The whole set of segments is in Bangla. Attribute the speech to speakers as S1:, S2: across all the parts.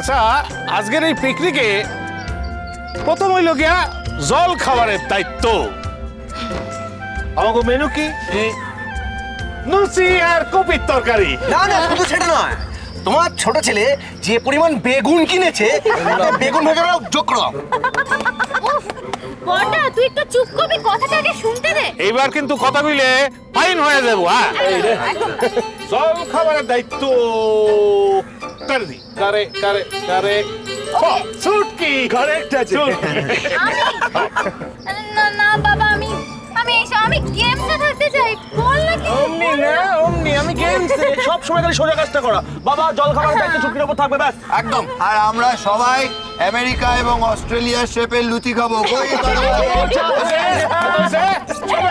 S1: আচ্ছা, আজকের এই পিকনিকে প্রথম হইল গিয়া জল খাবারের দায়িত্ব। আমাকে মেনু কি? লুচি আর কপির তরকারি।
S2: না না, শুধু সেটা নয়, তোমার ছোট ছেলে যে পরিমাণ বেগুন কিনেছে, বেগুন ভাজাটাও যোগ করো।
S3: বড়া, তুই একটু চুপ করবি, কথাটা আগে শুনতে দে।
S1: এইবার কিন্তু কথা কইলে ফাইন হয়ে যাবো। হ্যাঁ, জল খাবারের দায়িত্ব কারে কারে কারে সুটকি কারেক্ট আছে।
S3: না না বাবা, আমি গেমসে থাকতে চাই। বল না কি?
S2: অমনি না, অমনি আমি গেমসে সব সময় খালি সোজা কাজটা করা। বাবা জল খাবার দায়িত্ব ছুটির উপর থাকবে, ব্যাস।
S4: একদম। আর আমরা সবাই আমেরিকা এবং অস্ট্রেলিয়ার শেপের লুচি খাবো।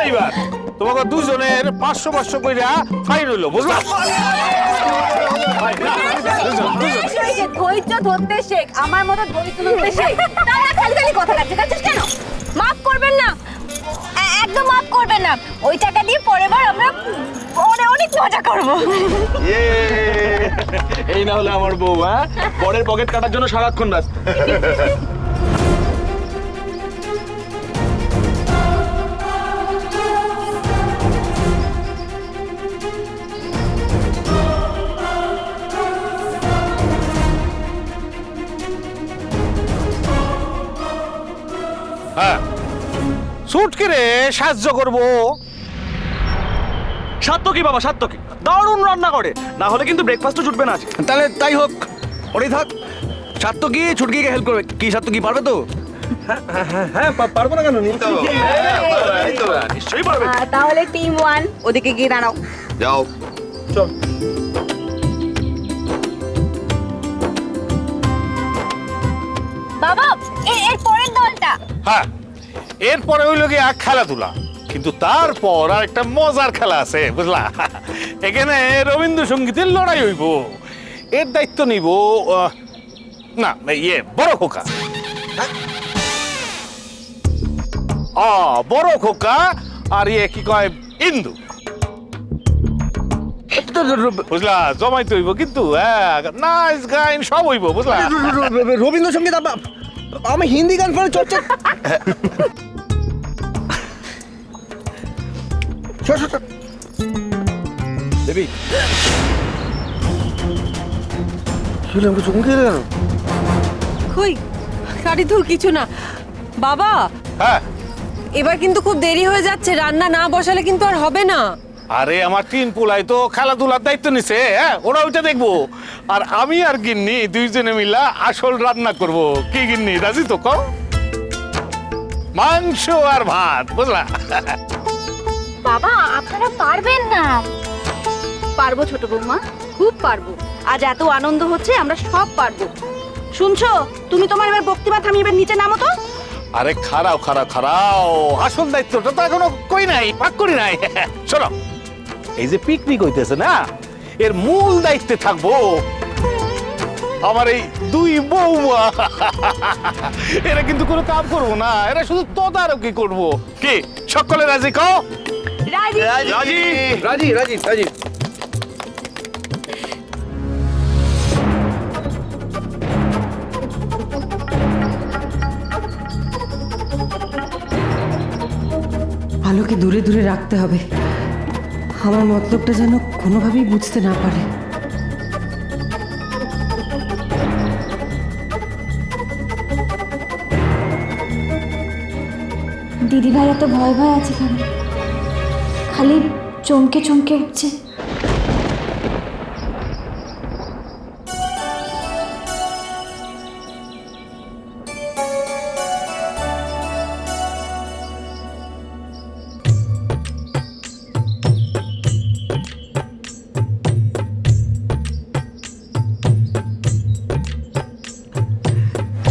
S1: এইবার তোমাকে দুজনের 500 কইরা ফাইন হইলো, বুঝলা?
S3: ধৈর্য ধরতে শেখ, আমার মতো ধৈর্য ধরতে শেখ। না না, খালি খালি কথা কাটছিস কেন? মাফ করবেন না, একদম মাফ করবেন না। ওই টাকা দিয়ে পরের বার আমরা অনেক মজা করব।
S2: এই না হলে আমার বউ, হ্যাঁ, বরের পকেট কাটার জন্য সারাক্ষণ ব্যস্ত।
S1: হ্যাঁ, সুটকি রে সাহায্য করবো।
S2: সাত্তকি বাবা, সাত্তকি দারুণ রান্না করে, না হলে কিন্তু ব্রেকফাস্টও জুটবে না আজকে।
S5: তাহলে তাই হোক, ওটাই থাক। সাত্তকি ছুটকিকে হেল্প করবে। কি সাত্তকি পারবে তো?
S2: হ্যাঁ, পারবো না কেন? নিশ্চয়ই পারবে।
S3: তাহলে টিম 1 ওদিকে গিয়ে দাঁড়াও।
S4: যাও।
S2: চল।
S3: বাবা, এর পরের দলটা।
S1: হ্যাঁ, এরপরে হইলো গিয়া খেলাধুলা, কিন্তু তারপর আর একটা মজার খেলা আছে, বুঝলা? এখানে রবীন্দ্রসঙ্গীতের লড়াই হইব। এর দায়িত্ব নিব না বড় খোকা। বড় খোকা আর কি কয় ইন্দু, বুঝলা? জমাইতে হইব কিন্তু, নাচ গান সব হইব, বুঝলা?
S5: রবীন্দ্রসঙ্গীত আমি হিন্দি গান পরে চর্চা। দেবী
S6: কই গাড়ি দূর কিছু না বাবা।
S1: হ্যাঁ,
S6: এবার কিন্তু খুব দেরি হয়ে যাচ্ছে, রান্না না বসালে কিন্তু আর হবে না।
S1: আরে আমার তিন পোলাই তো খেলাধুলার দায়িত্ব নিছে, ওরা ওইটা দেখবো। আর আমি আর গিন্নি দুইজনে মিলা আসল রান্না করব। কি গিন্নি, রাজি তো? কও মাংস আর ভাত, বুঝলা?
S3: বাবা, আপনারা পারবেন না। পারবো ছোট বৌমা, খুব পারবো। আজ এত আনন্দ হচ্ছে, আমরা সব পারবো। শুনছো, তুমি তোমার এবার বক্তৃতা থামিয়ে এবার নিচে নামো তো।
S1: আরে খারাও খারাও খারাও, আসল দায়িত্বটা তো এখনো কই নাই, পাক করি নাই। শোনো, এই যে পিকনিক হইতেছে না, এর মূল দায়িত্বে থাকবো আমার এই দুই বৌমা। এরা কিন্তু কোনো কাম করবো না, এরা শুধু তদারকি করবো। কি সকলে রাজি? কও
S3: রাজি।
S2: রাজি
S5: রাজি রাজি রাজি।
S6: আলোকে দূরে দূরে রাখতে হবে, আমার মতলবটা যেন কোনোভাবেই বুঝতে না পারে।
S7: দিদিভাই এত ভয় ভয় আছে কেন? খালি চমকে চমকে উঠছে।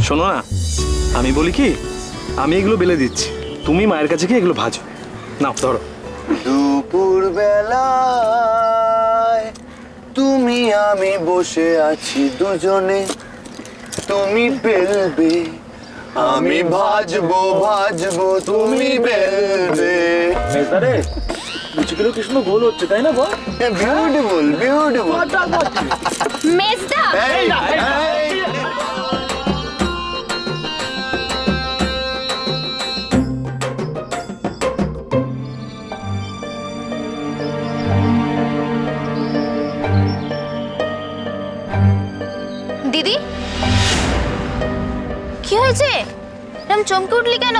S2: শোনো না, আমি বলি কি, আমি এগুলো বেলে দিচ্ছি, তুমি মায়ের কাছে গিয়ে এগুলো ভাজো। নাও ধরো।
S4: দুপুর বেলায় তুমি আমি বসে আছি দুজনে, তুমি বেলবে আমি ভাজবো, ভাজবো তুমি বেলবে।
S2: লুচিগুলো কি সুন্দর গোল হচ্ছে, তাই না বল?
S4: Beautiful beautiful.
S3: মেজদা
S4: এই
S7: দিদি কি হয়েছে? এরকম চমকে উঠলি কেন?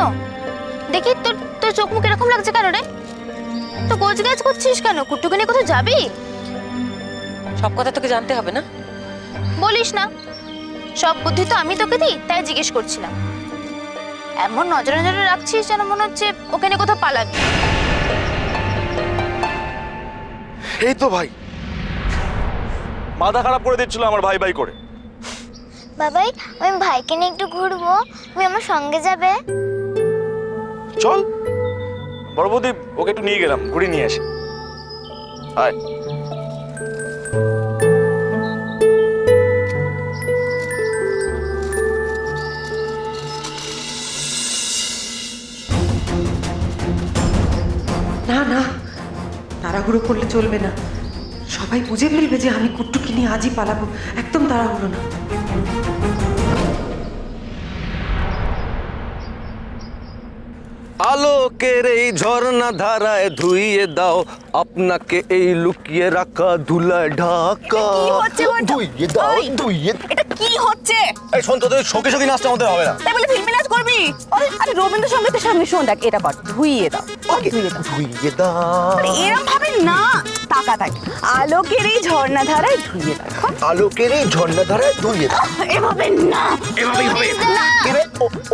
S7: দেখি তোর তোর চোখ মুখ এরকম লাগছে কেন রে? তো গোছ গাছ করছিস কেন? কুট্টুকে নিয়ে কোথাও যাবি?
S6: সব কথা তোকে জানতে হবে না?
S7: বলিস না, সব বুদ্ধি তো আমি তোকে দিই, তাই জিজ্ঞেস করছিলাম। এমন নজরে নজরে রাখছিস যেন মনে হচ্ছে ওকে নিয়ে কোথাও পালাবি।
S2: এই তো ভাই, মাথা খারাপ করে দিচ্ছিল আমার ভাই ভাই করে।
S8: বাবাই, আমি ভাইকে নিয়ে একটু ঘুরবো, তুমি আমার সঙ্গে যাবে?
S2: চল বড় বৌদি, ওকে একটু নিয়ে গেলাম, ঘুরে নিয়ে আসি। আয়।
S6: না না, তাড়াহুড়ো করলে চলবে না। সবাই বুঝে ফেলবে যে আমি কুট্টুকে নিয়ে আজই পালাবো। একদম তাড়াহুড়ো না।
S5: আলোকের এই ঝর্ণা ধারায় ধুইয়ে দাও আপনাকে এই লুকিয়ে রাখা ধুলায় ঢাকা।
S4: ধুইয়ে দাও, ধুইয়ে।
S3: এটা কি হচ্ছে?
S5: এই শোন তো, তুই শোকে শোকে নাচটা আমাদের হবে না।
S3: তাই বলে ফিল্মি নাচ করবি? আরে রবীন্দ্রসঙ্গীতের সঙ্গে শোন, দেখ এটা কর, ধুইয়ে দাও, ধুইয়ে দাও।
S4: ধুইয়ে দাও।
S3: আরে এরম ভাবে না, তাকা তাক, আলোকের এই ঝর্ণা ধারায় ধুইয়ে দাও।
S4: আলোকের এই ঝর্ণা ধারায় ধুইয়ে দাও।
S3: এভাবে না,
S4: এভাবেই হবে।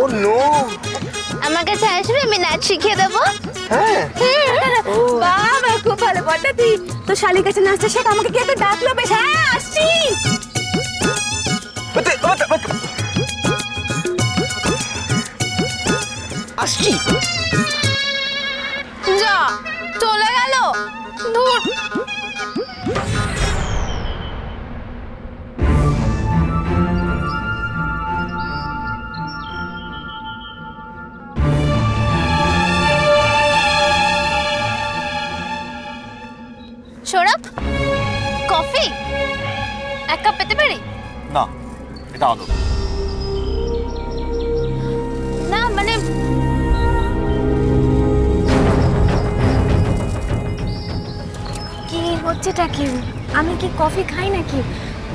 S4: ও নো।
S8: আমার কাছে আসবে, আমি নাচ শিখিয়ে দেবো।
S4: হ্যাঁ।
S3: বাবা খুব ভালো বলটা তুই। তো শালির কাছে নাচটা শেখ, আমাকে কে তো ডাকলো বেশ। হ্যাঁ আসছি। আসছি।
S7: যা চলে গেল, দূর। সৌরভ, কফি এক কাপ পেতে পারি?
S4: না, এটা আলো।
S7: না মানে
S8: কি হচ্ছেটা কি? আমি কি কফি খাই নাকি?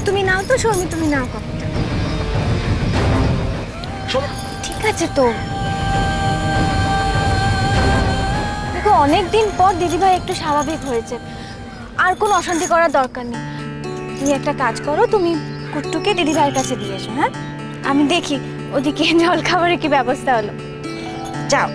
S8: তুমি নাও তো শর্মি, তুমি নাও কফিটা। ঠিক আছে তো। দেখো অনেক দিন পর দিদিভাই একটু স্বাভাবিক হয়েছে, আর কোনো অশান্তি করার দরকার নেই। তুমি একটা কাজ করো, তুমি কুট্টুকে দিদিভাইয়ের কাছে দিয়ে এসো। হ্যাঁ, আমি দেখি ওদিকে জল খাবারের কি ব্যবস্থা হলো।
S3: যাও।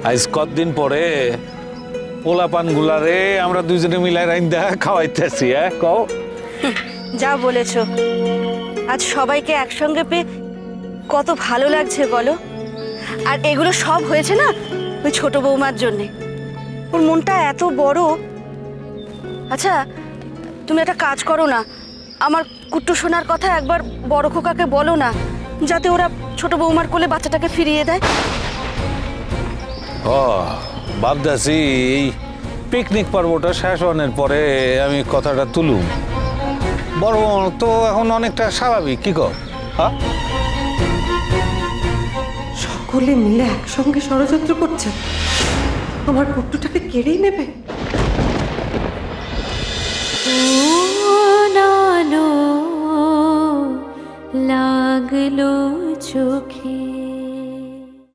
S1: আজ কতদিন পরে পোলাপান গুলারে আমরা দুজনে মিলাই রাইন্দা খাওয়াইতেছি। কও
S3: যা বলেছো, আজ সবাইকে একসঙ্গে পেয়ে কত ভালো লাগছে বলো। আর এগুলো সব হয়েছে না ওই ছোট বৌমার জন্যে। ওর মনটা এত বড়। আচ্ছা তুমি একটা কাজ করো না, আমার কুট্টু সোনার কথা একবার বড় খোকাকে বলো না, যাতে ওরা ছোট বৌমার কোলে বাচ্চাটাকে ফিরিয়ে দেয়।
S1: ও ভাবতেছি এই পিকনিক পর্বটা শেষ হওয়ার পরে আমি কথাটা তুলুম। বড় তো এখন অনেকটা স্বাভাবিক, কি কর? হ্যাঁ,
S6: সকলে মিলে একসঙ্গে ষড়যন্ত্র করছে, আমার কুট্টুটাকে কেড়েই নেবে।
S7: লাগলো চোখে